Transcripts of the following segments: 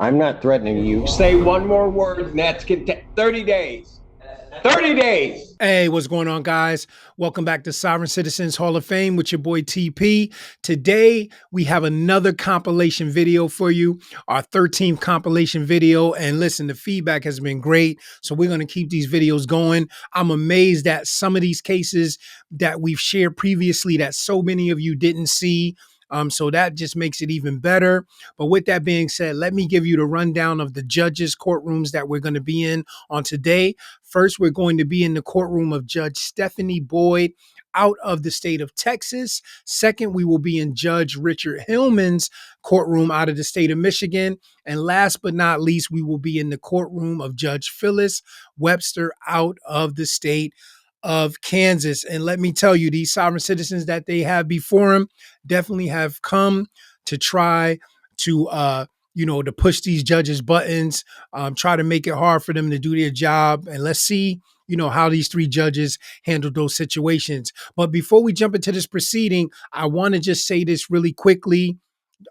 I'm not threatening you. Say one more word, and that's 30 days. 30 days. Hey, what's going on, guys? Welcome back to Sovereign Citizens Hall of Fame with your boy TP. Today, we have another compilation video for you, our 13th compilation video. And listen, the feedback has been great. So we're going to keep these videos going. I'm amazed at some of these cases that we've shared previously that so many of you didn't see. So that just makes it even better. But with that being said, let me give you the rundown of the judges' courtrooms that we're going to be in on today. First, we're going to be in the courtroom of Judge Stephanie Boyd out of the state of Texas. Second, we will be in Judge Richard Hillman's courtroom out of the state of Michigan. And last but not least, we will be in the courtroom of Judge Phyllis Webster out of the state of Kansas. And let me tell you, these sovereign citizens that they have before him definitely have come to try to push these judges' buttons, try to make it hard for them to do their job. And let's see, how these three judges handle those situations. But before we jump into this proceeding, I want to just say this really quickly.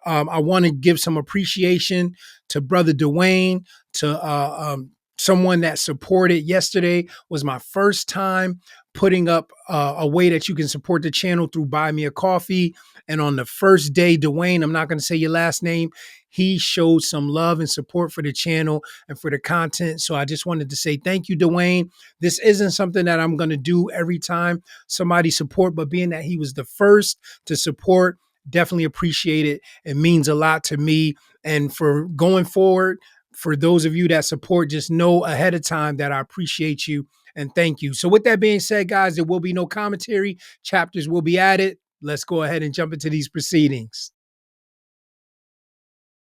I want to give some appreciation to Brother Dwayne, to someone that supported yesterday. Was my first time putting up a way that you can support the channel through Buy Me a Coffee. And on the first day, Dwayne, I'm not going to say your last name, he showed some love and support for the channel and for the content. So I just wanted to say thank you, Dwayne. This isn't something that I'm going to do every time somebody support, but being that he was the first to support, definitely appreciate it. It means a lot to me. And for going forward, for those of you that support, just know ahead of time that I appreciate you and thank you. So with that being said, guys, there will be no commentary. Chapters will be added. Let's go ahead and jump into these proceedings.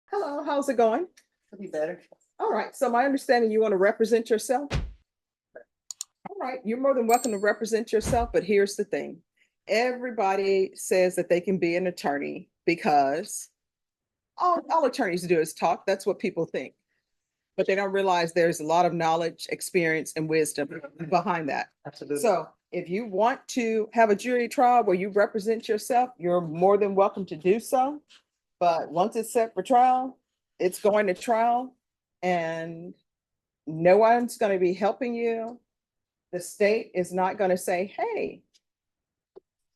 Hello, how's it going? It'll be better. All right, so my understanding you want to represent yourself? All right, you're more than welcome to represent yourself, but here's the thing. Everybody says that they can be an attorney because all attorneys do is talk. That's what people think. But they don't realize there's a lot of knowledge, experience, and wisdom behind that. Absolutely. So if you want to have a jury trial where you represent yourself, you're more than welcome to do so. But once it's set for trial, it's going to trial and no one's going to be helping you. The state is not going to say, hey,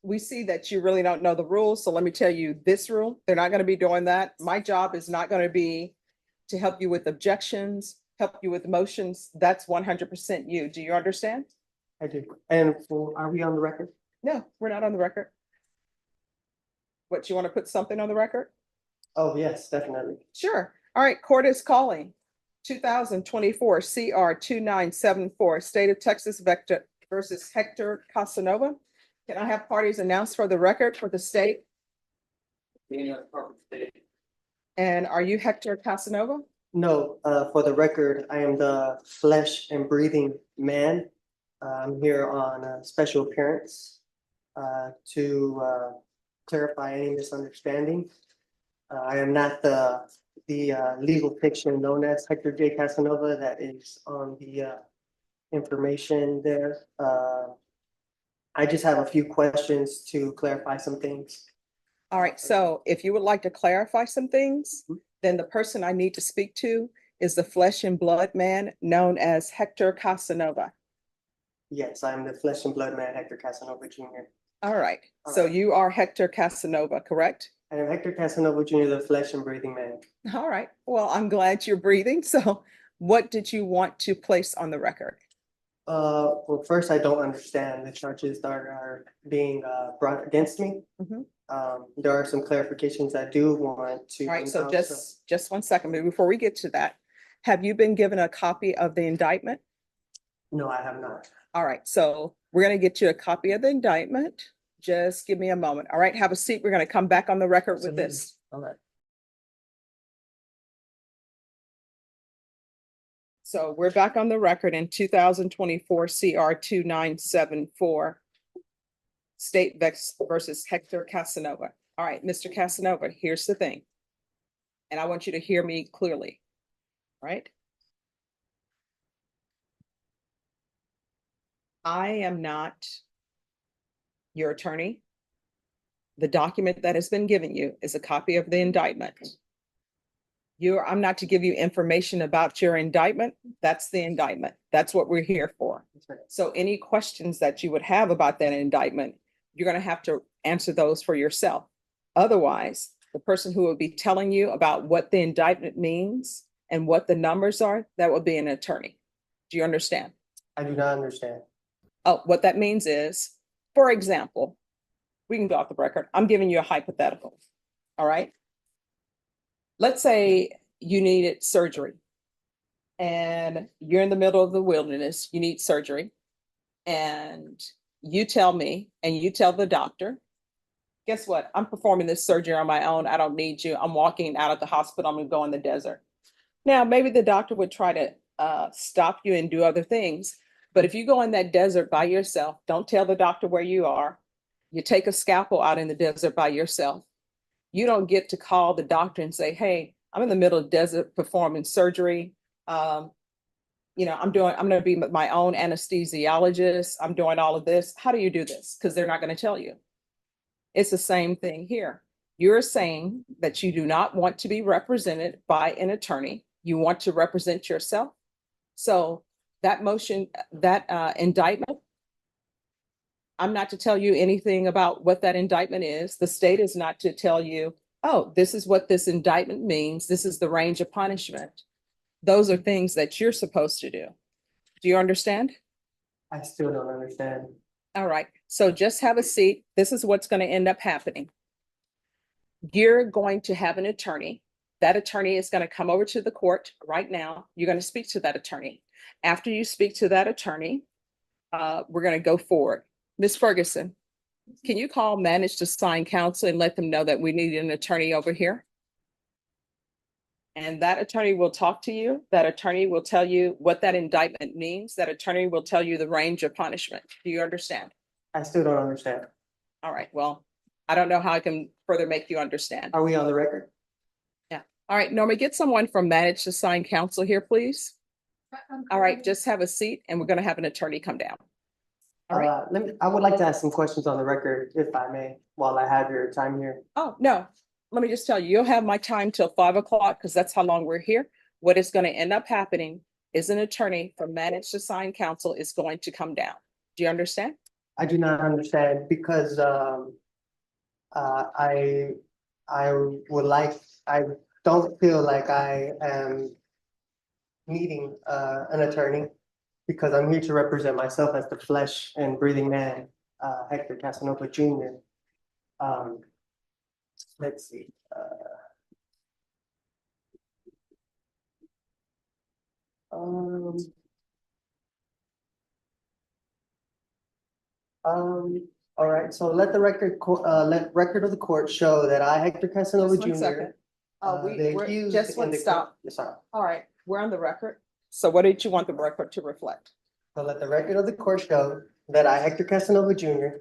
we see that you really don't know the rules. So let me tell you this rule. They're not going to be doing that. My job is not going to be to help you with objections, help you with motions. That's 100% you. Do you understand? I do. And are we on the record? No, we're not on the record. What, you want to put something on the record? Oh, yes, definitely. Sure. All right, court is calling 2024 CR 2974, State of Texas Vector versus Hector Casanova. Can I have parties announced for the record for the state? And are you Hector Casanova? No, for the record, I am the flesh and breathing man. I'm here on a special appearance to clarify any misunderstanding. I am not the legal fiction known as Hector J. Casanova that is on the information there. I just have a few questions to clarify some things. All right, so if you would like to clarify some things, then the person I need to speak to is the flesh and blood man known as Hector Casanova. Yes, I'm the flesh and blood man, Hector Casanova Jr. All right, so you are Hector Casanova, correct? I am Hector Casanova Jr., the flesh and breathing man. All right, well, I'm glad you're breathing. So what did you want to place on the record? Well, first, I don't understand the charges that are being brought against me. There are some clarifications I do want to. All right, so just 1 second, but before we get to that, have you been given a copy of the indictment? No, I have not. All right, so we're going to get you a copy of the indictment. Just give me a moment. All right, have a seat. We're going to come back on the record with this. All right. So we're back on the record in 2024 CR 2974, State versus Hector Casanova. All right, Mr. Casanova, here's the thing. And I want you to hear me clearly, right? I am not your attorney. The document that has been given you is a copy of the indictment. I'm not to give you information about your indictment. That's the indictment. That's what we're here for. That's right. So any questions that you would have about that indictment, you're going to have to answer those for yourself. Otherwise, the person who will be telling you about what the indictment means and what the numbers are, that will be an attorney. Do you understand? I do not understand. Oh, what that means is, for example, we can go off the record. I'm giving you a hypothetical. All right. Let's say you needed surgery and you're in the middle of the wilderness, you need surgery, and you tell me and you tell the doctor, guess what? I'm performing this surgery on my own. I don't need you. I'm walking out of the hospital. I'm going to go in the desert. Now, maybe the doctor would try to stop you and do other things. But if you go in that desert by yourself, don't tell the doctor where you are. You take a scalpel out in the desert by yourself. You don't get to call the doctor and say, hey, I'm in the middle of the desert performing surgery. I'm going to be my own anesthesiologist. I'm doing all of this. How do you do this? Because they're not going to tell you. It's the same thing here. You're saying that you do not want to be represented by an attorney. You want to represent yourself. So that motion, that indictment, I'm not to tell you anything about what that indictment is. The state is not to tell you, oh, this is what this indictment means. This is the range of punishment. Those are things that you're supposed to do. Do you understand? I still don't understand. All right. So just have a seat. This is what's going to end up happening. You're going to have an attorney. That attorney is going to come over to the court right now. You're going to speak to that attorney. After you speak to that attorney, we're going to go forward. Ms. Ferguson, can you call managed assigned counsel and let them know that we need an attorney over here? And that attorney will talk to you. That attorney will tell you what that indictment means. That attorney will tell you the range of punishment. Do you understand? I still don't understand. All right. Well, I don't know how I can further make you understand. Are we on the record? Yeah. All right, Norma, get someone from managed assigned counsel here, please. All right, just have a seat and we're going to have an attorney come down. All right. I would like to ask some questions on the record, if I may, while I have your time here. Oh, no, let me just tell you, you'll have my time till 5 o'clock because that's how long we're here. What is going to end up happening is an attorney from managed assigned counsel is going to come down. Do you understand? I do not understand because I don't feel like I am needing an attorney because I'm here to represent myself as the flesh and breathing man, Hector Casanova Jr. Let's see. All right, so let the record of the court show that I, Hector Casanova Just one Jr. second. The We're accused just in one the stop. Yes, sorry. All right, we're on the record. So what did you want the record to reflect? So let the record of the court show that I, Hector Casanova Jr.,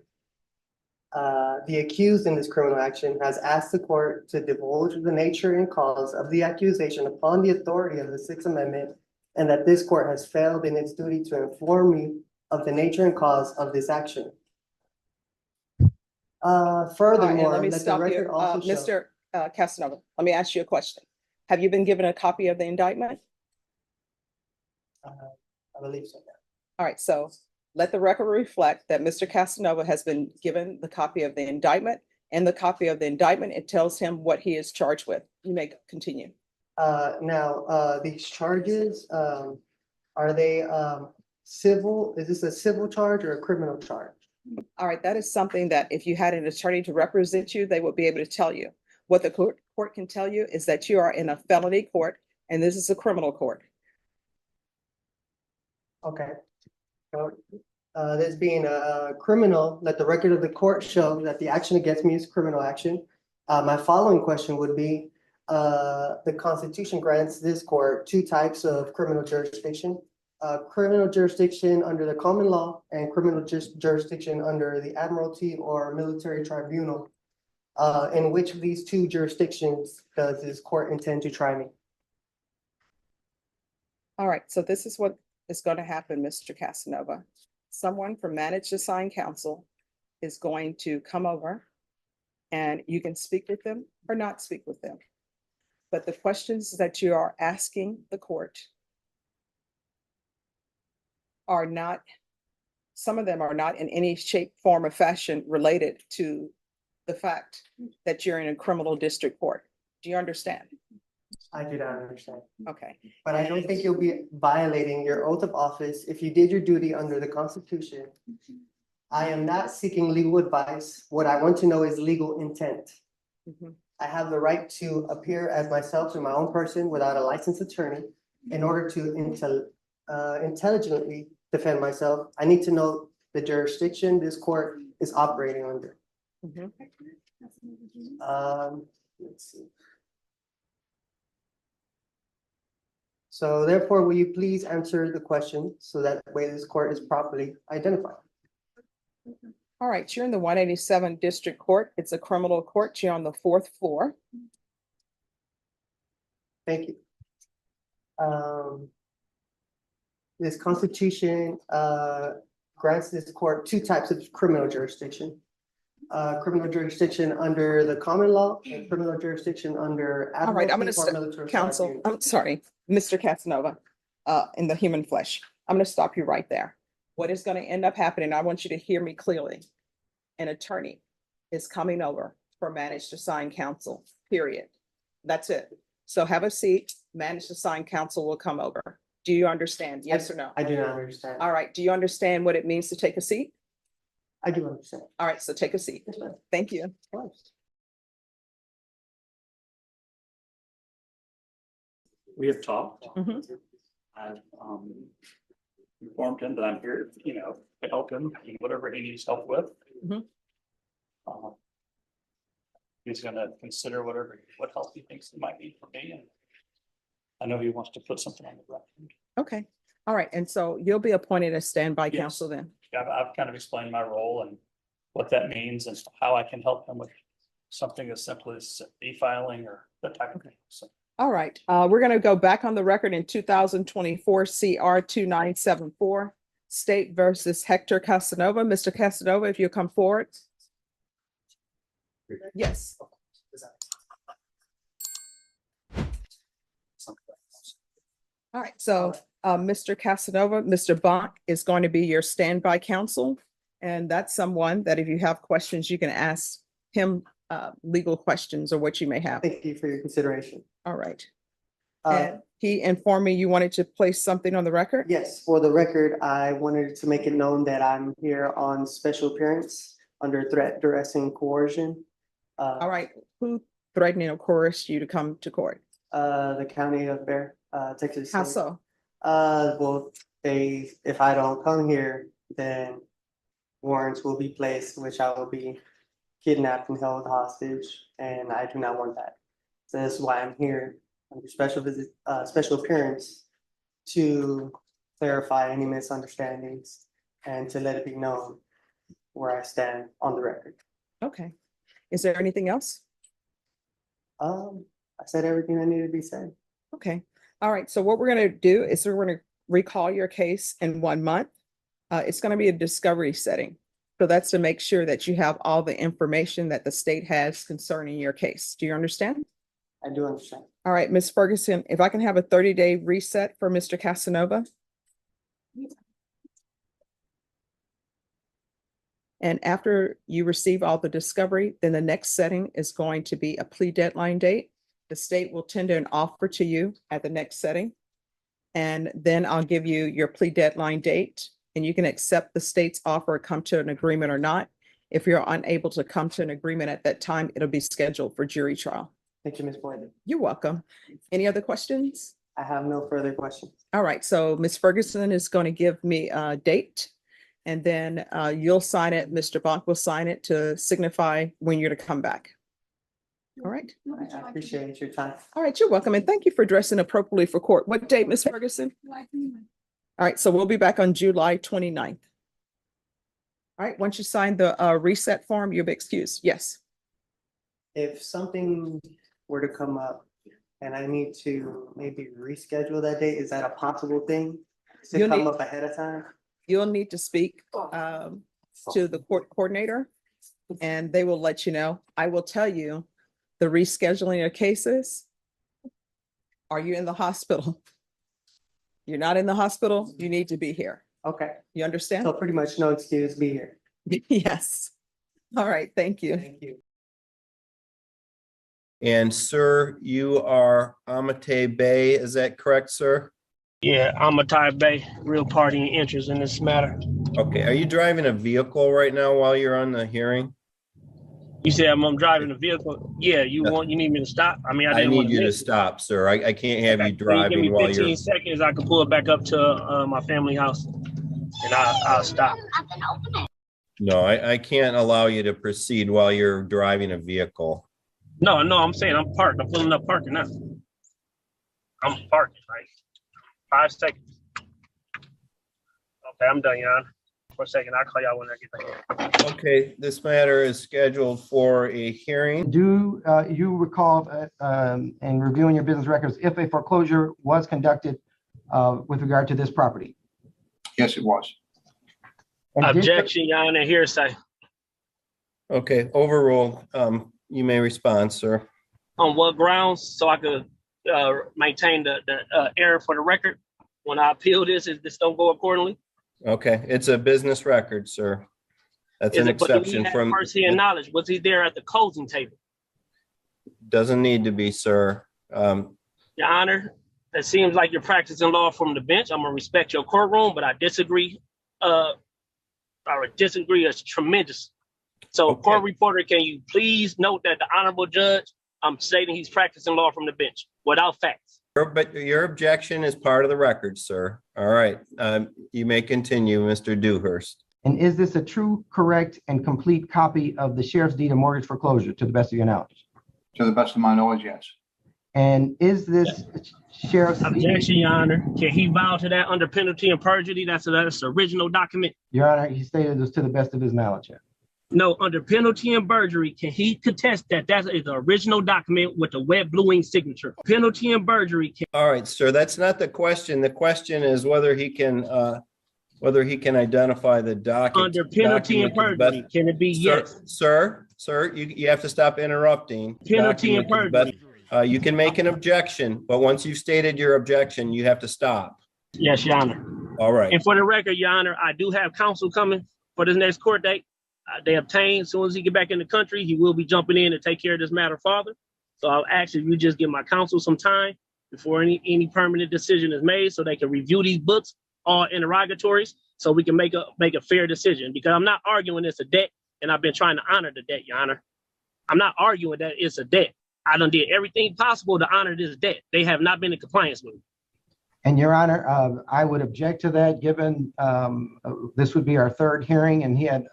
the accused in this criminal action, has asked the court to divulge the nature and cause of the accusation upon the authority of the Sixth Amendment, and that this court has failed in its duty to inform me of the nature and cause of this action. Furthermore, Let me let the stop record you. also show. Mr. Casanova, let me ask you a question. Have you been given a copy of the indictment? I believe so. All right, so let the record reflect that Mr. Casanova has been given the copy of the indictment. And the copy of the indictment, it tells him what he is charged with. You may continue. Now, these charges, are they civil? Is this a civil charge or a criminal charge? All right, that is something that if you had an attorney to represent you, they would be able to tell you. What the court can tell you is that you are in a felony court and this is a criminal court. Okay. So, this being a criminal, let the record of the court show that the action against me is criminal action. My following question would be, the Constitution grants this court two types of criminal jurisdiction. Criminal jurisdiction under the common law and criminal jurisdiction under the admiralty or military tribunal. In which of these two jurisdictions does this court intend to try me? All right, so this is what is going to happen, Mr. Casanova. Someone from managed assigned counsel is going to come over and you can speak with them or not speak with them. but the questions that you are asking the court are not, some of them are not in any shape, form, or fashion related to the fact that you're in a criminal district court. Do you understand? I do not understand. Okay. But I don't think you'll be violating your oath of office if you did your duty under the Constitution. I am not seeking legal advice. What I want to know is legal intent. Mhm. I have the right to appear as myself to my own person without a licensed attorney. In order to intelligently defend myself, I need to know the jurisdiction this court is operating under. Mhm. Let's see. So therefore, will you please answer the question so that way this court is properly identified? All right, you're in the 187 District Court. It's a criminal court. You're on the 4th floor. Thank you. This Constitution grants this court two types of criminal jurisdiction. Criminal jurisdiction under the common law and criminal jurisdiction under All right, I'm admiralty, gonna or military Counsel, tribunal. I'm sorry, Mr. Casanova, in the human flesh. I'm gonna stop you right there. What is gonna end up happening, I want you to hear me clearly. An attorney is coming over for managed assigned counsel, period. That's it. So have a seat, managed assigned counsel will come over. Do you understand? Yes or no? I do not understand. All right, do you understand what it means to take a seat? I do understand. All right, so take a seat. Yes, ma'am. Thank you. We have talked. Mhm. I've informed him that I'm here, to help him in whatever he needs help with. Mhm. He's gonna consider what help he thinks he might need from me, and I know he wants to put something on the record. Okay, all right, and so you'll be appointed as standby Yes. counsel then? I've kind of explained my role and what that means and how I can help him with something as simple as e-filing or that type of thing, so. All right, we're gonna go back on the record in 2024 CR 2974, State versus Hector Casanova. Mr. Casanova, if you'll come forward. Yes. All right, so Mr. Casanova, Mr. Bonk is going to be your standby counsel. And that's someone that if you have questions, you can ask him legal questions or what you may have. Thank you for your consideration. All right. Uh, And he informed me you wanted to place something on the record? yes, for the record, I wanted to make it known that I'm here on special appearance under threat, duress, and coercion. All right, who threatened or coerced you to come to court? The county of Bear, Texas. How State. so? Well, if I don't come here, then warrants will be placed, which I will be kidnapped and held hostage, and I do not want that. So that's why I'm here under special appearance to clarify any misunderstandings and to let it be known where I stand on the record. Okay. Is there anything else? I said everything that needed to be said. Okay. All right. So what we're going to do is we're going to recall your case in 1 month. It's going to be a discovery setting. So that's to make sure that you have all the information that the state has concerning your case. Do you understand? I do understand. All right, Ms. Ferguson, if I can have a 30-day reset for Mr. Casanova. And after you receive all the discovery, then the next setting is going to be a plea deadline date. The state will tender an offer to you at the next setting. And then I'll give you your plea deadline date and you can accept the state's offer, come to an agreement or not. If you're unable to come to an agreement at that time, it'll be scheduled for jury trial. Thank you, Ms. Boyd. You're welcome. Any other questions? I have no further questions. All right, so Ms. Ferguson is going to give me a date and then you'll sign it. Mr. Bonk will sign it to signify when you're to come back. All right. I appreciate your time. All right, you're welcome. And thank you for dressing appropriately for court. What date, Ms. Ferguson? All right, so we'll be back on July 29th. All right, once you sign the reset form, you'll be excused. Yes. If something were to come up and I need to maybe reschedule that date, is that a possible thing to You'll come need- up ahead of time? You'll need to speak to the court coordinator and they will let you know. I will tell you the rescheduling of cases Are you in the hospital? You're not in the hospital, you need to be here. Okay, You understand? so pretty much no excuse, be here. Yes. All right, thank you. Thank you. And sir, you are Amate Bay, is that correct, sir? Yeah, I'm a Thai Bay, real party and interest in this matter. Okay, are you driving a vehicle right now while you're on the hearing? You said I'm driving a vehicle. Yeah, you need me to stop? I mean, I I didn't want need to you to miss it. stop, sir. I can't have you Can you give driving me while 15 you're. seconds? I can pull it back up to my family house and I'll stop. No, I can't allow you to proceed while you're driving a vehicle. No, I'm saying I'm parked. I'm pulling up parking now. I'm parking, right? 5 seconds. Okay, I'm done, Your Honor. For a second, I'll call y'all when I get back. Okay, this matter is scheduled for a hearing. Do you recall in reviewing your business records, if a foreclosure was conducted with regard to this property? Yes, it was. And did- Objection, Your Honor, hearsay. Okay, overruled. You may respond, sir. On what grounds? So I could maintain the error for the record when I appeal this, if this don't go accordingly. Okay, it's a business record, sir. That's an exception from. First-hand knowledge. Was he there at the closing table? Doesn't need to be, sir. Your Honor, it seems like you're practicing law from the bench. I'm gonna respect your courtroom, but I disagree. I would disagree as tremendous. So, Okay. court reporter, can you please note that the honorable judge, I'm stating he's practicing law from the bench without facts. But your objection is part of the record, sir. All right, you may continue, Mr. Dewhurst. And is this a true, correct, and complete copy of the sheriff's deed of mortgage foreclosure to the best of your knowledge? To the best of my knowledge, yes. And is this sheriff's? Objection, Your Honor. Can he vow to that under penalty of perjury? That's the original document. Your Honor, he stated this to the best of his knowledge. No, under penalty and perjury, can he contest that that is the original document with the wet blue ink signature? Penalty and perjury. All right, sir, that's not the question. The question is whether he can identify the document. Under penalty and perjury, can it be yes? Sir, you have to stop interrupting. Penalty and perjury. You can make an objection, but once you've stated your objection, you have to stop. Yes, Your Honor. All right. And for the record, Your Honor, I do have counsel coming for this next court date. They obtained, as soon as he get back in the country, he will be jumping in to take care of this matter further. So I'll ask if you just give my counsel some time before any permanent decision is made so they can review these books, all interrogatories, so we can make a fair decision. Because I'm not arguing it's a debt, and I've been trying to honor the debt, Your Honor. I'm not arguing that it's a debt. I done did everything possible to honor this debt. They have not been in compliance with it. And Your Honor, I would object to that, given this would be our third hearing, and he had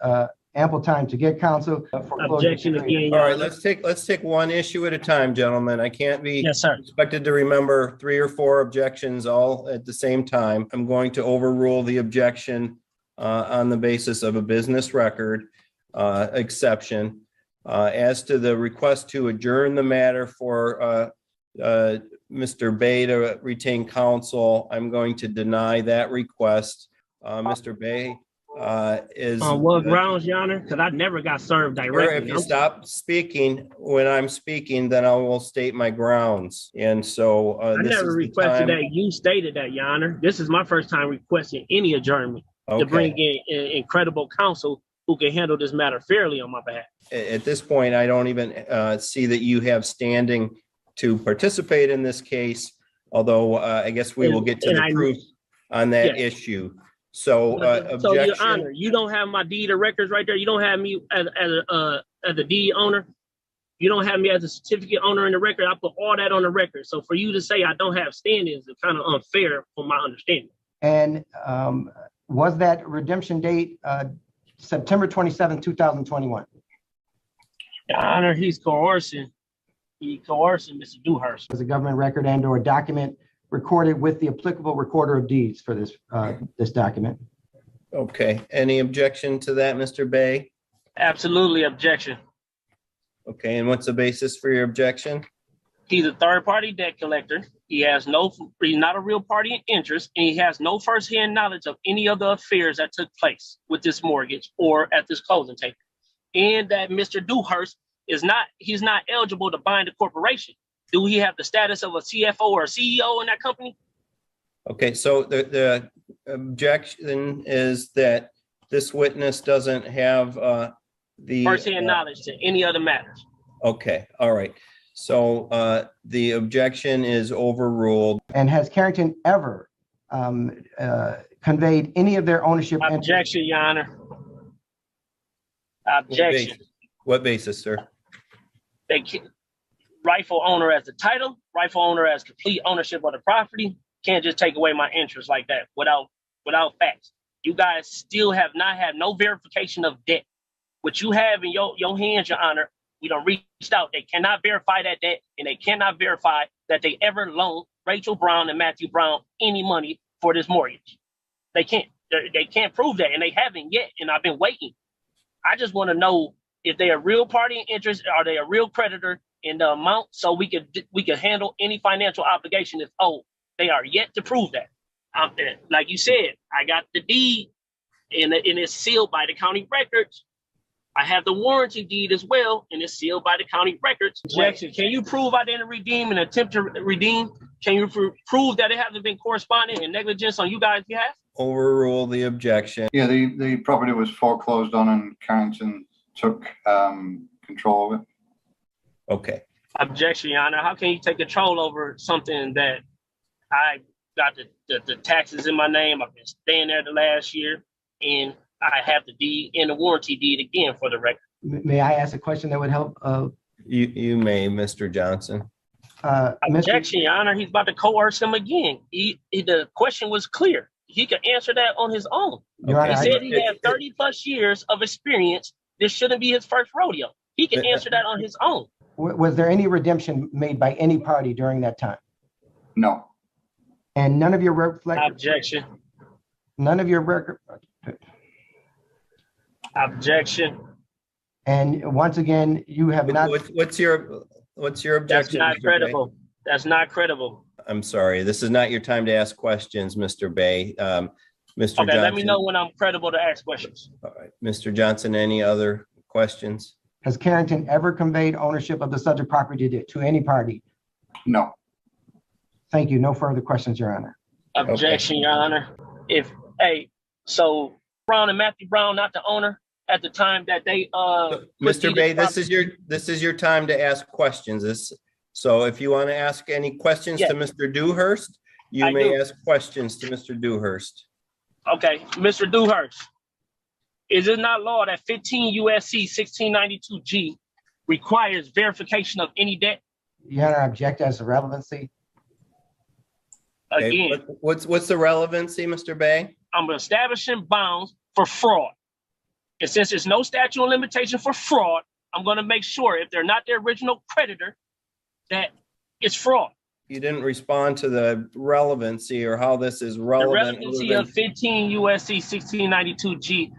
ample time to get counsel. Objection again. All right, let's take one issue at a time, gentlemen. I can't be Yes, sir. expected to remember 3 or 4 objections all at the same time. I'm going to overrule the objection on the basis of a business record exception. As to the request to adjourn the matter for Mr. Bay to retain counsel, I'm going to deny that request. Mr. Bay is. On what grounds, Your Honor? Because I never got served directly. If you stop speaking when I'm speaking, then I will state my grounds. And so I this never is the requested time. that. You stated that, Your Honor. This is my first time requesting any adjournment to bring Okay. in incredible counsel who can handle this matter fairly on my behalf. At this point, I don't even see that you have standing to participate in this case, although I guess we will get to the truth on that issue. So So, Your objection. Honor, you don't have my deed of records right there. You don't have me as a deed owner. You don't have me as a certificate owner in the record. I put all that on the record. So for you to say I don't have standing is kind of unfair from my understanding. And was that redemption date September 27, 2021? Your Honor, he's coercing. He coercing Mr. Dewhurst. Was a government record and or document recorded with the applicable recorder of deeds for this this document? Okay. Any objection to that, Mr. Bay? Absolutely objection. Okay. And what's the basis for your objection? He's a third-party debt collector. He's not a real party in interest, and he has no firsthand knowledge of any of the affairs that took place with this mortgage or at this closing table. And that Mr. Dewhurst he's not eligible to bind a corporation. Do he have the status of a CFO or a CEO in that company? Okay, so the objection is that this witness doesn't have the. First-hand knowledge to any other matters. Okay, all right. So the objection is overruled. And has Carrington ever conveyed any of their ownership interest? Objection, Your Honor. Objection. What basis, sir? They can't, rightful owner as the title, rightful owner as complete ownership of the property. Can't just take away my interest like that without facts. You guys still have not had no verification of debt. What you have in your hands, Your Honor, we don't reached out. They cannot verify that debt, and they cannot verify that they ever loaned Rachel Brown and Matthew Brown any money for this mortgage. They can't. They can't prove that, and they haven't yet. And I've been waiting. I just want to know if they're a real party in interest, are they a real creditor in the amount, so we could handle any financial obligation that's owed. They are yet to prove that. Like you said, I got the deed, and it's sealed by the county records. I have the warranty deed as well, and it's sealed by the county records. Objection. Can you prove I didn't redeem and attempt to redeem? Can you prove that it hasn't been corresponding and negligence on you guys' behalf? Overrule the objection. Yeah, the property was foreclosed on and Carrington took control of it. Okay. Objection, Your Honor. How can you take control over something that I got the taxes in my name? I've been staying there the last year, and I have the deed and the warranty deed again for the record. May I ask a question that would help? You may, Mr. Johnson. Objection, Your Honor. He's about to coerce him again. The question was clear. He could answer that on his own. Your Honor, He said he had 30 plus years of experience. This shouldn't be his first rodeo. He can answer that on his own. Was there any redemption made by any party during that time? No. And none of your reflect. Objection. None of your record. Objection. And once again, you have not. What's your objection? That's not Mr. credible. Bay? That's not credible. I'm sorry. This is not your time to ask questions, Mr. Bay. Mr. Okay, Johnson. let me know when I'm credible to ask questions. All right. Mr. Johnson, any other questions? Has Carrington ever conveyed ownership of the subject property to any party? No. Thank you. No further questions, Your Honor. Objection, Your Honor. So Brown and Matthew Brown, not the owner at the time that they Mr. Bay, this is your time to ask questions. So if you want to ask any questions to Mr. Dewhurst, you may ask questions to Mr. Dewhurst. Okay, Mr. Dewhurst. Is it not law that 15 USC 1692G requires verification of any debt? Your Honor, I object as to relevancy. Again, okay, what's the relevancy, Mr. Bay? I'm establishing bounds for fraud. And since there's no statute of limitation for fraud, I'm going to make sure if they're not the original creditor, that it's fraud. You didn't respond to the relevancy or how this is relevant. The relevancy of 15 USC 1692G,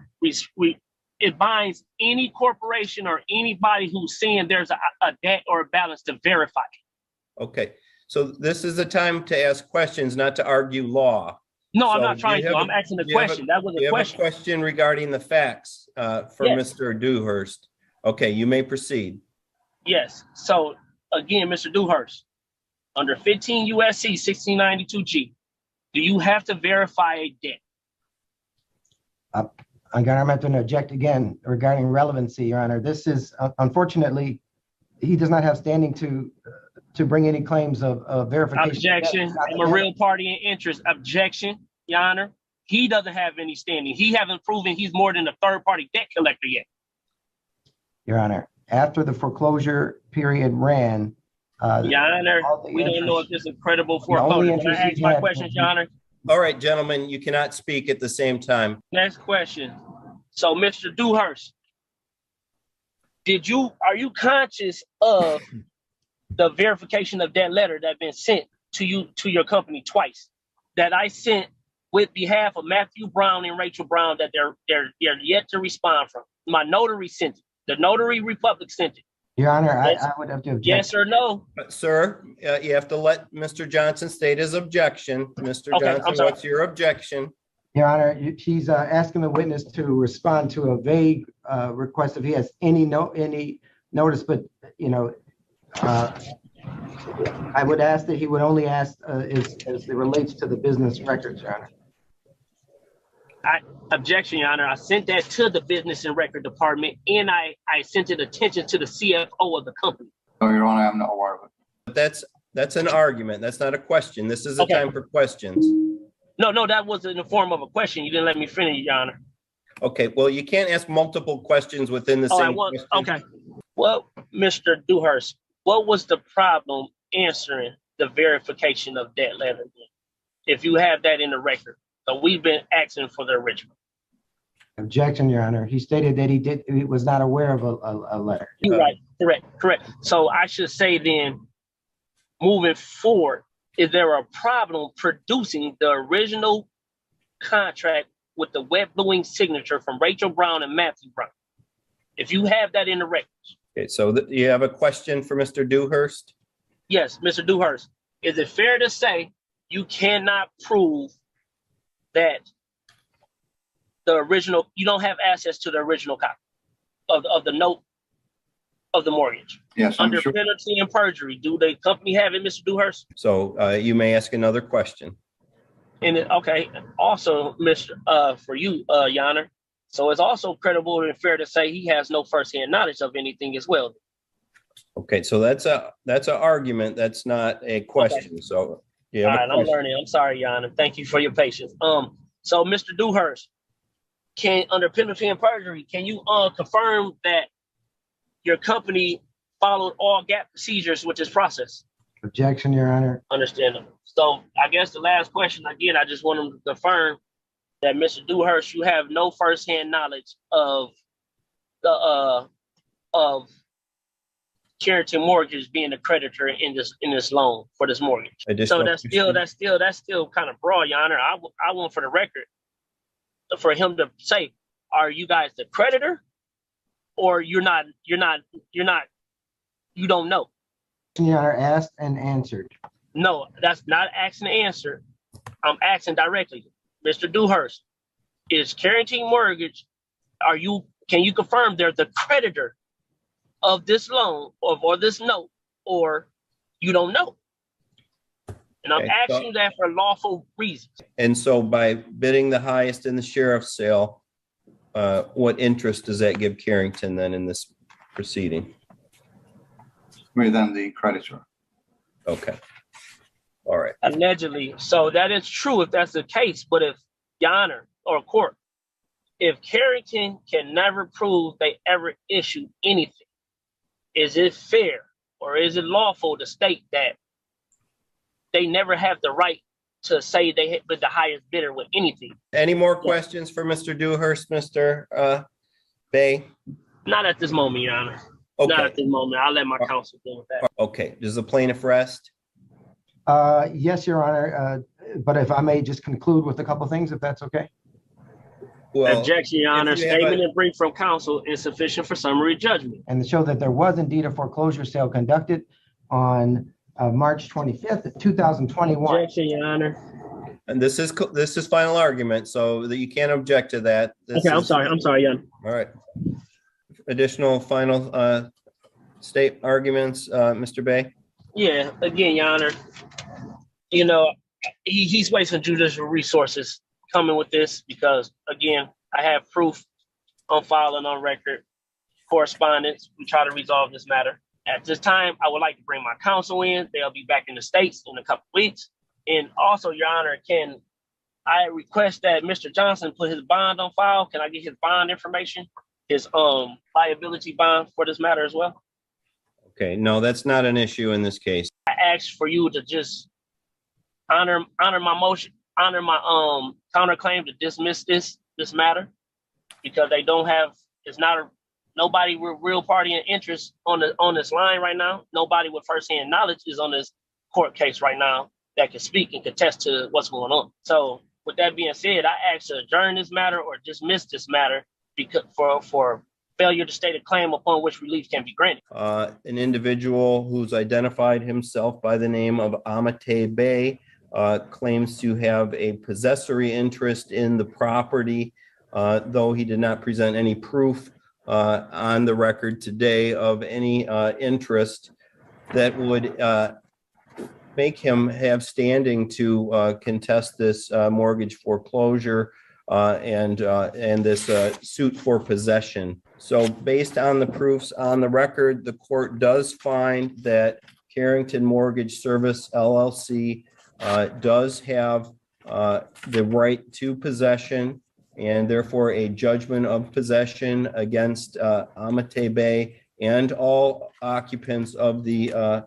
it binds any corporation or anybody who's saying there's a debt or a balance to verify it. Okay, so this is the time to ask questions, not to argue law. No, So I'm not trying to. I'm asking a question. That was a question. You have a question regarding the facts for Mr. Dewhurst. Okay, you may proceed. Yes. So again, Mr. Dewhurst, under 15 USC 1692G, do you have to verify a debt? I'm going to have to object again regarding relevancy, Your Honor. This is, unfortunately, he does not have standing to bring any claims of verification. Objection. I'm a real party in interest. Objection, Your Honor. He doesn't have any standing. He hasn't proven he's more than a third-party debt collector yet. Your Honor, after the foreclosure period ran. Your Honor, we don't know if this is credible foreclosure. Can I ask my questions, Your Honor? All right, gentlemen, you cannot speak at the same time. Next question. So, Mr. Dewhurst, are you conscious of the verification of that letter that been sent to you, to your company twice, that I sent with behalf of Matthew Brown and Rachel Brown that they're yet to respond from? My notary sent it. The notary republic sent it. Your Honor, I would have to object. Yes or no? Sir, you have to let Mr. Johnson state his objection. Mr. Johnson, what's your objection? Your Honor, he's asking the witness to respond to a vague request if he has any notice, but I would ask that he would only ask as it relates to the business records, Your Honor. Objection, Your Honor. I sent that to the business and record department, and I sent it attention to the CFO of the company. No, Your Honor, I'm not aware of it. But that's an argument. That's not a question. This is a Okay. time for questions. No, that was in the form of a question. You didn't let me finish, Your Honor. Okay, well, you can't ask multiple questions within the same question. Okay. Well, Mr. Dewhurst, what was the problem answering the verification of that letter? If you have that in the record. So we've been asking for the original. Objection, Your Honor. He stated that he was not aware of a letter. You're right. Correct. So I should say then, moving forward, is there a problem producing the original contract with the wet bluing signature from Rachel Brown and Matthew Brown? If you have that in the records. Okay, so you have a question for Mr. Dewhurst? Yes, Mr. Dewhurst. Is it fair to say you cannot prove that the original, you don't have access to the original copy of the note of the mortgage? Yes, I'm Under sure. penalty and perjury, do the company have it, Mr. Dewhurst? So you may ask another question. And okay, also, for you, Your Honor, so it's also credible and fair to say he has no firsthand knowledge of anything as well. Okay, so that's an argument. That's not a question. Okay. So yeah. All right, I'm learning. I'm sorry, Your Honor. Thank you for your patience. So Mr. Dewhurst, under penalty and perjury, can you confirm that your company followed all GAP procedures with this process? Objection, Your Honor. Understandable. So I guess the last question, again, I just want to confirm that Mr. Dewhurst, you have no firsthand knowledge of the of Carrington Mortgage being a creditor in this loan for this mortgage. So that's still kind of broad, Your Honor. I want for the record for him to say, are you guys the creditor, or you don't know? Your Honor, asked and answered. No, that's not asking and answer. I'm asking directly. Mr. Dewhurst, is Carrington Mortgage, can you confirm they're the creditor of this loan or this note, or you don't know? And I'm asking you that for lawful reasons. And so by bidding the highest in the sheriff's sale, what interest does that give Carrington then in this proceeding? We're then the creditor. Okay. All right. Allegedly. So that is true if that's the case. But if Your Honor or court, if Carrington can never prove they ever issued anything, is it fair or is it lawful to state that they never have the right to say they hit with the highest bidder with anything? Any more questions for Mr. Dewhurst, Mr. Bay? Not at this moment, Your Honor. Okay. Not at this moment. I'll let my counsel deal with that. Okay. Does the plaintiff rest? Yes, Your Honor. But if I may just conclude with a couple things, if that's okay. Well, objection, Your Honor. Statement and brief from counsel insufficient for summary judgment. And to show that there was indeed a foreclosure sale conducted on March 25th, 2021. Objection, Your Honor. And this is final argument, so that you can't object to that. I'm sorry, Your Honor. All right. Additional final state arguments, Mr. Bay? Yeah, again, Your Honor, he's wasting judicial resources coming with this because, again, I have proof on file and on record, correspondence. We try to resolve this matter. At this time, I would like to bring my counsel in. They'll be back in the States in a couple of weeks. And also, Your Honor, can I request that Mr. Johnson put his bond on file? Can I get his bond information, his liability bond for this matter as well? Okay, no, that's not an issue in this case. I ask for you to just honor my motion, honor my counterclaim to dismiss this matter, because they don't have, nobody with real party and interest on this line right now. Nobody with firsthand knowledge is on this court case right now that can speak and contest to what's going on. So with that being said, I ask to adjourn this matter or dismiss this matter because for failure to state a claim upon which relief can be granted. An individual who's identified himself by the name of Amate Bay claims to have a possessory interest in the property, though he did not present any proof on the record today of any interest. that would make him have standing to contest this mortgage foreclosure and this suit for possession. So based on the proofs on the record, the court does find that Carrington Mortgage Service LLC does have the right to possession, and therefore a judgment of possession against Amate Bay and all occupants of the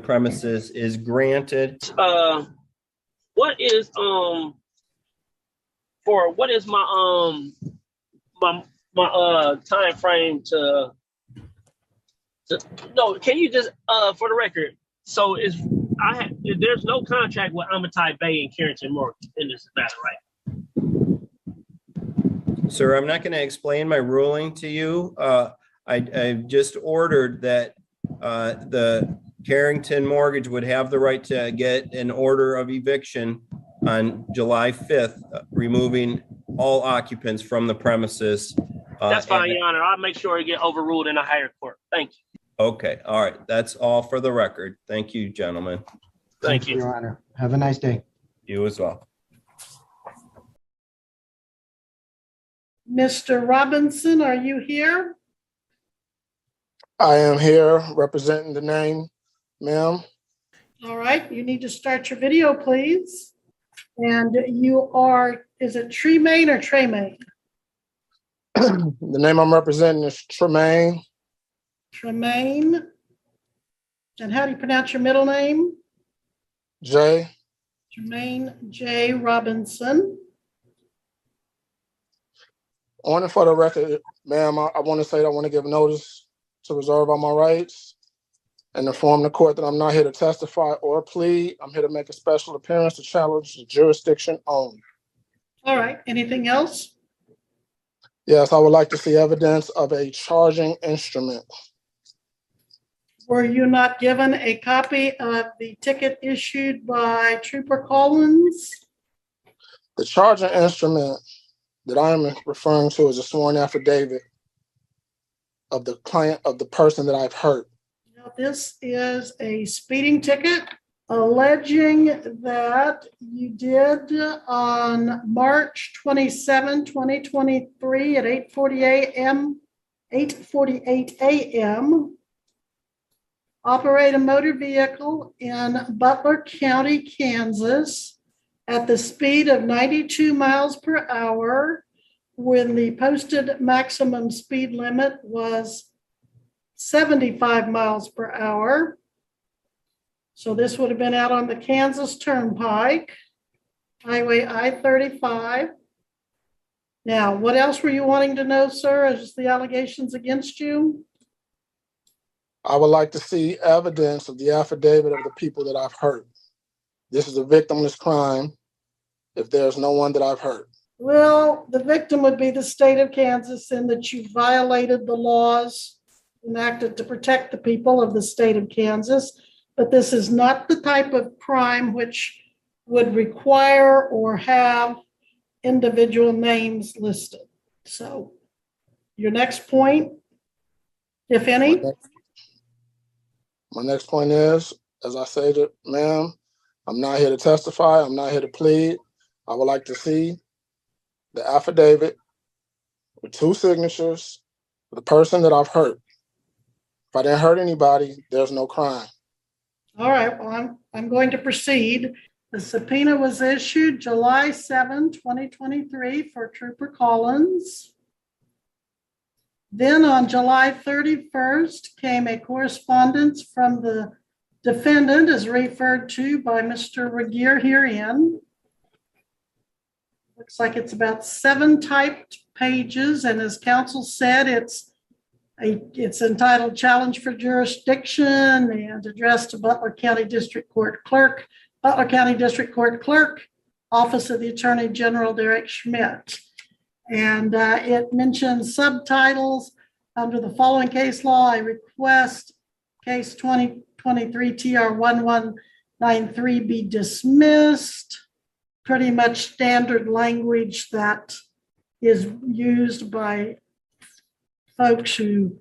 premises is granted. What is my time frame to no, can you just for the record, so there's no contract with Amate Bay and Carrington Mortgage in this matter, right? Sir, I'm not going to explain my ruling to you. I just ordered that the Carrington Mortgage would have the right to get an order of eviction on July 5th, removing all occupants from the premises. That's fine, Your Honor. I'll make sure it get overruled in a higher court. Thank you. Okay, all right. That's all for the record. Thank you, gentlemen. Thank you. Your Honor. Have a nice day. You as well. Mr. Robinson, are you here? I am here representing the name, ma'am. All right, you need to start your video, please. And you are, is it Tremaine or Tremaine? The name I'm representing is Tremaine. Tremaine. And how do you pronounce your middle name? J. Tremaine J. Robinson. On and for the record, ma'am, I want to say that I want to give notice to reserve all my rights and inform the court that I'm not here to testify or plead. I'm here to make a special appearance to challenge the jurisdiction only. All right, anything else? Yes, I would like to see evidence of a charging instrument. Were you not given a copy of the ticket issued by Trooper Collins? The charging instrument that I am referring to is a sworn affidavit of the client, of the person that I've hurt. Now, this is a speeding ticket alleging that you did on March 27, 2023 at 8:48 a.m. operate a motor vehicle in Butler County, Kansas at the speed of 92 miles per hour when the posted maximum speed limit was 75 miles per hour. So this would have been out on the Kansas Turnpike, Highway I-35. Now, what else were you wanting to know, sir, as the allegations against you? I would like to see evidence of the affidavit of the people that I've hurt. This is a victimless crime if there's no one that I've hurt. Well, the victim would be the state of Kansas in that you violated the laws enacted to protect the people of the state of Kansas. But this is not the type of crime which would require or have individual names listed. So your next point, if any? My next point is, as I said, ma'am, I'm not here to testify. I'm not here to plead. I would like to see the affidavit with 2 signatures for the person that I've hurt. If I didn't hurt anybody, there's no crime. All right, well, I'm going to proceed. The subpoena was issued July 7, 2023 for Trooper Collins. Then on July 31st came a correspondence from the defendant as referred to by Mr. Regier herein. Looks like it's about 7 typed pages, and as counsel said, it's entitled Challenge for Jurisdiction and addressed to Butler County District Court Clerk, Butler County District Court Clerk, Office of the Attorney General Derek Schmidt. And it mentions subtitles under the following case law. I request case 2023 TR 1193 be dismissed. Pretty much standard language that is used by folks who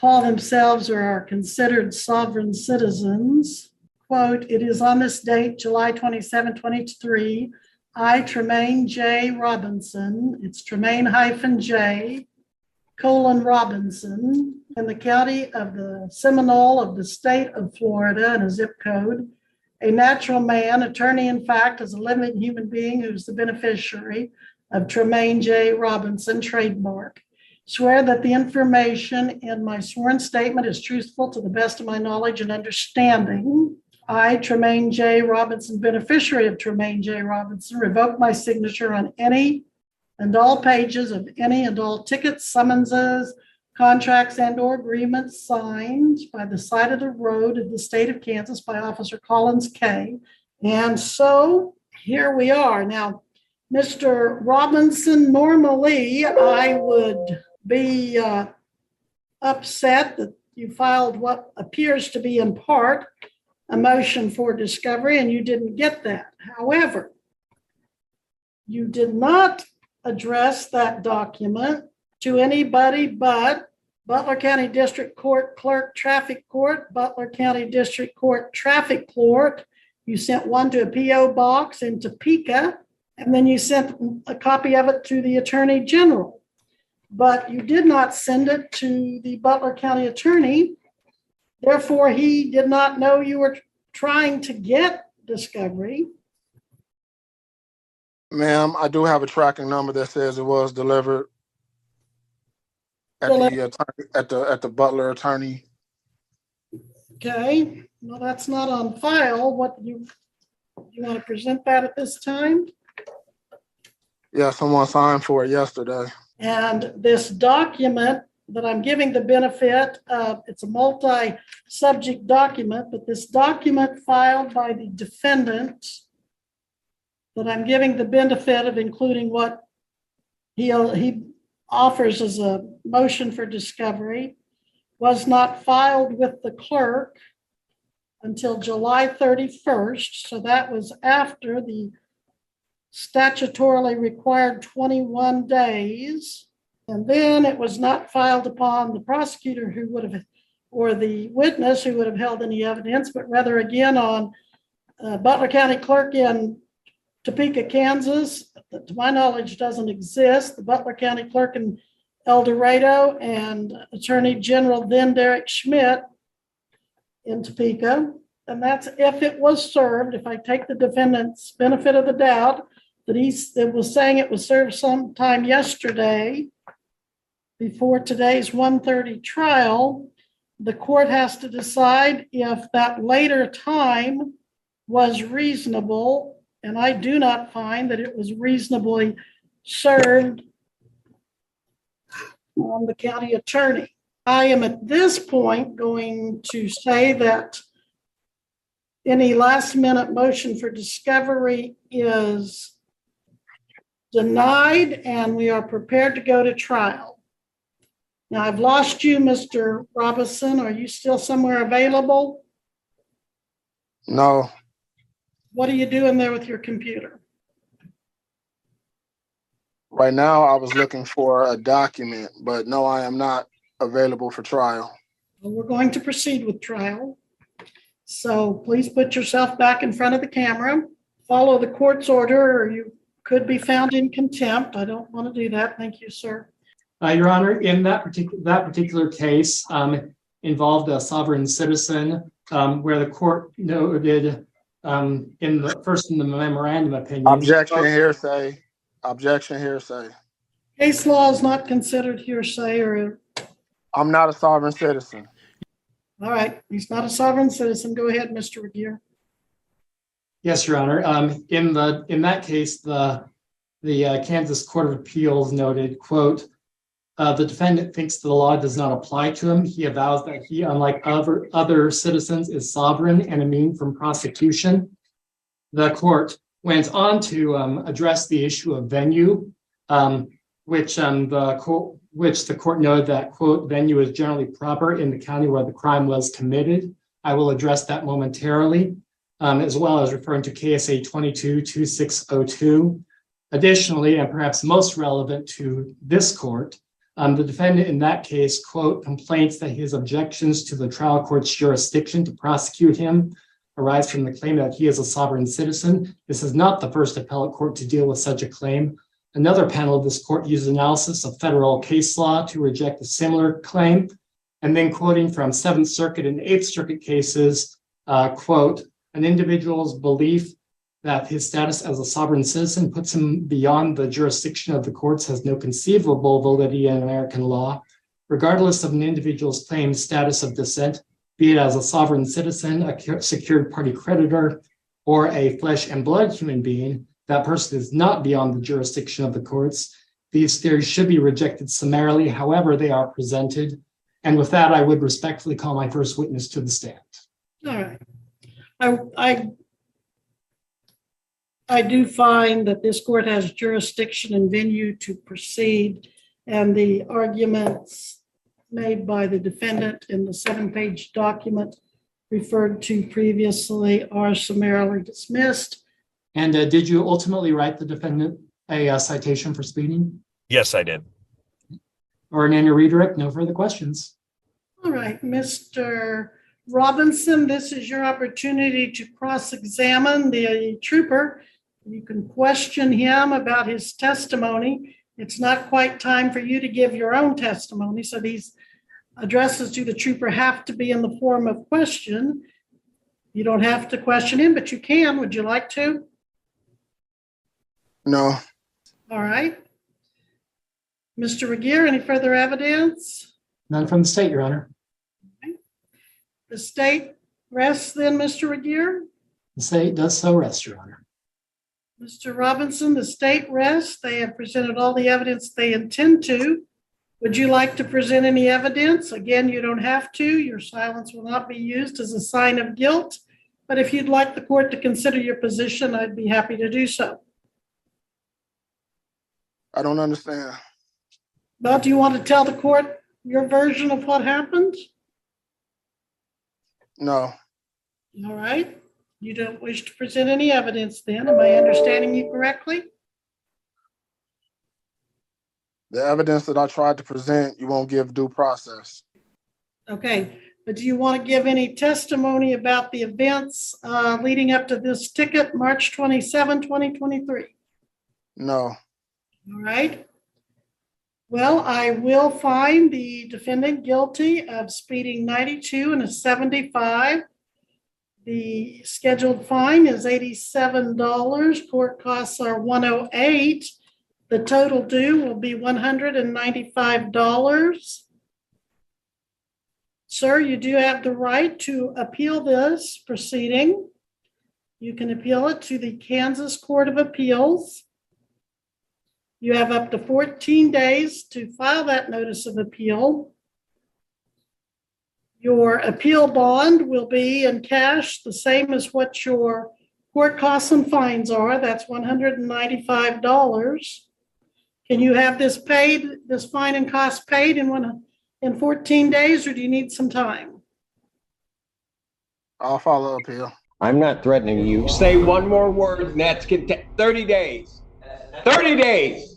call themselves or are considered sovereign citizens. Quote, it is on this date, July 27, 2023, I, Tremaine J. Robinson, it's Tremaine-J, Robinson, in the county of the Seminole of the state of Florida and a zip code, a natural man, attorney in fact, as a living human being who's the beneficiary of Tremaine J. Robinson trademark. Swear that the information in my sworn statement is truthful to the best of my knowledge and understanding. I, Tremaine J. Robinson, beneficiary of Tremaine J. Robinson, revoke my signature on any and all pages of any and all tickets, summonses, contracts, and or agreements signed by the side of the road in the state of Kansas by Officer Collins K. And so here we are. Now, Mr. Robinson, normally I would be upset that you filed what appears to be in part a motion for discovery and you didn't get that. However, you did not address that document to anybody but Butler County District Court Clerk Traffic Court, Butler County District Court Traffic Court. You sent one to a PO box in Topeka, and then you sent a copy of it to the Attorney General. But you did not send it to the Butler County Attorney. Therefore, he did not know you were trying to get discovery. Ma'am, I do have a tracking number that says it was delivered at the Butler attorney. Okay, well, that's not on file. What you want to present that at this time? Yeah, someone signed for it yesterday. And this document that I'm giving the benefit of, it's a multi-subject document, but this document filed by the defendant that I'm giving the benefit of including what he offers as a motion for discovery was not filed with the clerk until July 31st. So that was after the statutorily required 21 days. And then it was not filed upon the prosecutor who would have, or the witness who would have held any evidence, but rather again on Butler County Clerk in Topeka, Kansas, that to my knowledge doesn't exist, the Butler County Clerk in El Dorado, and Attorney General then Derek Schmidt in Topeka. And that's if it was served, if I take the defendant's benefit of the doubt, that it was saying it was served sometime yesterday before today's 1:30 trial, the court has to decide if that later time was reasonable. And I do not find that it was reasonably served on the county attorney. I am at this point going to say that any last minute motion for discovery is denied and we are prepared to go to trial. Now I've lost you, Mr. Robinson. Are you still somewhere available? No. What are you doing there with your computer? Right now, I was looking for a document, but no, I am not available for trial. Well, we're going to proceed with trial. So please put yourself back in front of the camera. Follow the court's order or you could be found in contempt. I don't want to do that. Thank you, sir. Your Honor, in that particular case involved a sovereign citizen where the court noted in the memorandum opinion. Objection hearsay. Objection hearsay. Case law is not considered hearsay or. I'm not a sovereign citizen. All right, he's not a sovereign citizen. Go ahead, Mr. Regier. Yes, Your Honor. In that case, the Kansas Court of Appeals noted, quote, the defendant thinks the law does not apply to him. He avows that he, unlike other citizens, is sovereign and immune from prosecution. The court went on to address the issue of venue, which the court noted that, quote, venue is generally proper in the county where the crime was committed. I will address that momentarily, as well as referring to KSA 22-2602. Additionally, and perhaps most relevant to this court, The defendant in that case, quote, complains that his objections to the trial court's jurisdiction to prosecute him arise from the claim that he is a sovereign citizen. This is not the first appellate court to deal with such a claim. Another panel of this court used analysis of federal case law to reject a similar claim. And then quoting from Seventh Circuit and Eighth Circuit cases, quote, an individual's belief that his status as a sovereign citizen puts him beyond the jurisdiction of the courts has no conceivable validity in American law, regardless of an individual's claimed status of descent, be it as a sovereign citizen, a secured party creditor, or a flesh and blood human being. That person is not beyond the jurisdiction of the courts. These theories should be rejected summarily, however they are presented. And with that, I would respectfully call my first witness to the stand. All right. I do find that this court has jurisdiction and venue to proceed, and the arguments made by the defendant in the 7-page document referred to previously are summarily dismissed. And did you ultimately write the defendant a citation for speeding? Yes, I did. Or an annual redirect? No further questions. All right, Mr. Robinson, this is your opportunity to cross-examine the trooper. You can question him about his testimony. It's not quite time for you to give your own testimony, so these addresses to the trooper have to be in the form of question. You don't have to question him, but you can. Would you like to? No. All right. Mr. Regier, any further evidence? None from the state, Your Honor. Okay. The state rests then, Mr. Regier? The state does so rest, Your Honor. Mr. Robinson, the state rests. They have presented all the evidence they intend to. Would you like to present any evidence? Again, you don't have to. Your silence will not be used as a sign of guilt. But if you'd like the court to consider your position, I'd be happy to do so. I don't understand. Well, do you want to tell the court your version of what happened? No. All right. You don't wish to present any evidence then. Am I understanding you correctly? The evidence that I tried to present, you won't give due process. Okay. But do you want to give any testimony about the events leading up to this ticket, March 27, 2023? No. All right. Well, I will find the defendant guilty of speeding 92 and a 75. The scheduled fine is $87. Court costs are $108. The total due will be $195. Sir, you do have the right to appeal this proceeding. You can appeal it to the Kansas Court of Appeals. You have up to 14 days to file that notice of appeal. Your appeal bond will be in cash, the same as what your court costs and fines are. That's $195. Can you have this paid, this fine and cost paid in 14 days, or do you need some time? I'll follow appeal. I'm not threatening you. Say one more word and that's 30 days. 30 days.